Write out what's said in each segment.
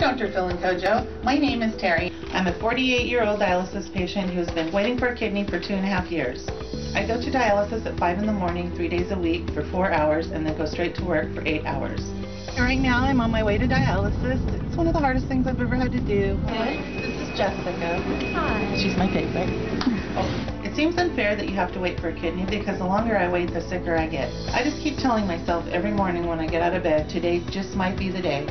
Dr. Phil and Kojo. My name is Terry. I'm a 48-year-old dialysis patient who has been waiting for a kidney for 2.5 years. I go to dialysis at 5 in the morning, 3 days a week for 4 hours, and then go straight to work for 8 hours. Right now, I'm on my way to dialysis. It's one of the hardest things I've ever had to do. This is Jessica. Hi. She's my favorite. It seems unfair that you have to wait for a kidney because the longer I wait, the sicker I get. I just keep telling myself every morning when I get out of bed, today just might be the day.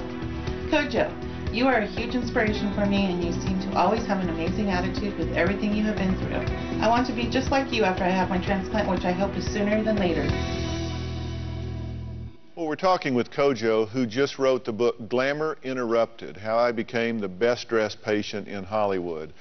Kojo, you are a huge inspiration for me, and you seem to always have an amazing attitude with everything you have been through. I want to be just like you after I have my transplant, which I hope is sooner than later. Well, we're talking with Kojo, who just wrote the book Glamour Interrupted, How I Became the Best Dressed Patient in Hollywood.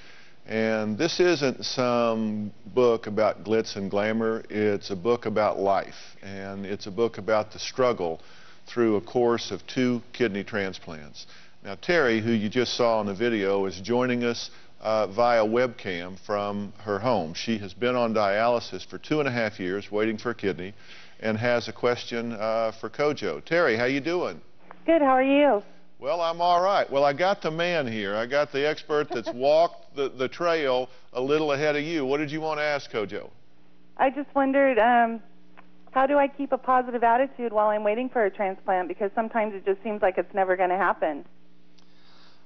And this isn't some book about glitz and glamour. It's a book about life, and it's a book about the struggle through a course of 2 kidney transplants. Now, Terry, who you just saw in the video, is joining us via webcam from her home. She has been on dialysis for 2.5 years, waiting for a kidney, and has a question for Kojo. Terry, how you doing? Good, how are you? Well, I'm all right. Well, I got the man here. I got the expert that's walked the trail a little ahead of you. What did you want to ask, Kojo? I just wondered, how do I keep a positive attitude while I'm waiting for a transplant? Because sometimes it just seems like it's never going to happen.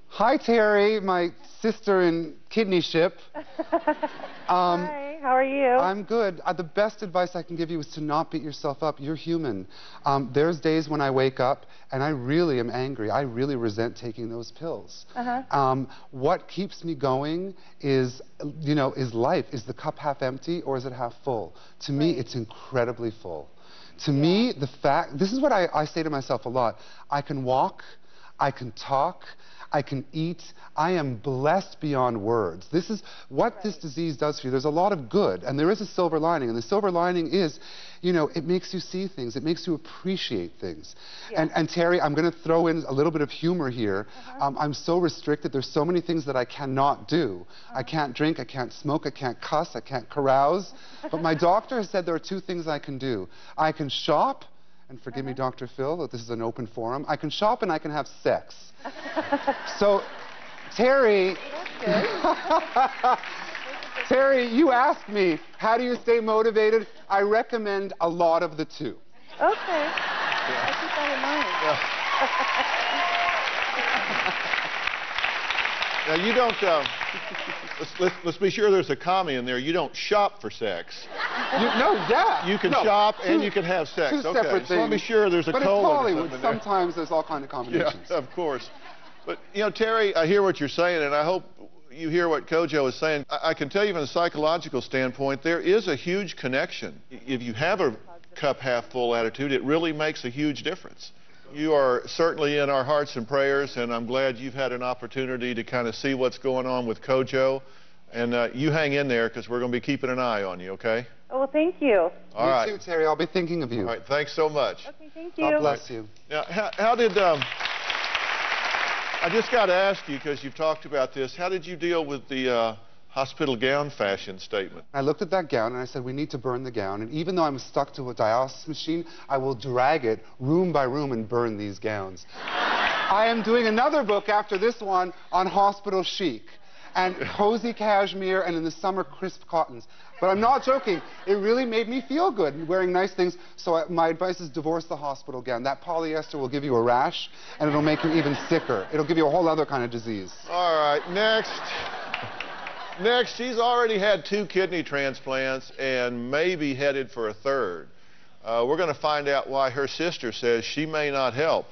Hi, Terry, my sister in kidney ship. Hi, how are you? I'm good. The best advice I can give you is to not beat yourself up. You're human. There's days when I wake up and I really am angry. I really resent taking those pills. What keeps me going is, is life. Is the cup half empty or is it half full? To me, it's incredibly full. To me, this is what I say to myself a lot. I can walk, I can talk, I can eat. I am blessed beyond words. This is what this disease does for you. There's a lot of good, and there is a silver lining, and the silver lining is, it makes you see things. It makes you appreciate things. And Terry, I'm going to throw in a little bit of humor here. I'm so restricted. There's so many things that I cannot do. I can't drink, I can't smoke, I can't cuss, I can't carouse. But my doctor has said there are 2 things I can do. I can shop, and forgive me, Dr. Phil, that this is an open forum. I can shop and I can have sex. So, Terry, Terry, you asked me, how do you stay motivated? I recommend a lot of the 2. Okay. I'll keep that in mind. Now, you don't, let's be sure there's a comma in there. You don't shop for sex. You can shop and you can have sex. 2 separate things. So I want to be sure there's a colon. But it's Hollywood. There. Sometimes there's all kinds of combinations. Yeah, of course. But, Terry, I hear what you're saying, and I hope you hear what Kojo is saying. I can tell you from a psychological standpoint, there is a huge connection. If you have a cup half full attitude, it really makes a huge difference. You are certainly in our hearts and prayers, and I'm glad you've had an opportunity to kind of see what's going on with Kojo. And you hang in there, because we're going to be keeping an eye on you, okay? Oh, well, thank you. All right. Me too, Terry. I'll be thinking of you. All right. Thanks so much. Okay, thank you. God bless you. Now, how did... I just got to ask you, because you've talked about this, how did you deal with the hospital gown fashion statement? I looked at that gown and I said, we need to burn the gown. And even though I'm stuck to a dialysis machine, I will drag it room by room and burn these gowns. I am doing another book after this one on hospital chic and cozy cashmere, and in the summer, crisp cottons. But I'm not joking. It really made me feel good wearing nice things. So my advice is divorce the hospital gown. That polyester will give you a rash, and it'll make you even sicker. It'll give you a whole other kind of disease. All right, next. Next, she's already had 2 kidney transplants and maybe headed for a 3rd. We're going to find out why her sister says she may not help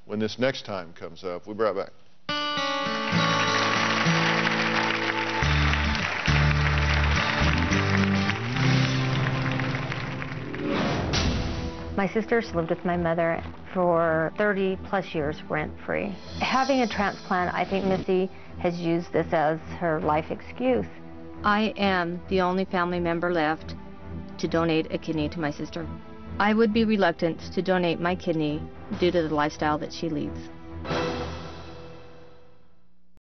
when this next time comes up. We'll be right back. My sister's lived with my mother for 30+ years rent-free. Having a transplant, I think Missy has used this as her life excuse. I am the only family member left to donate a kidney to my sister. I would be reluctant to donate my kidney due to the lifestyle that she leads.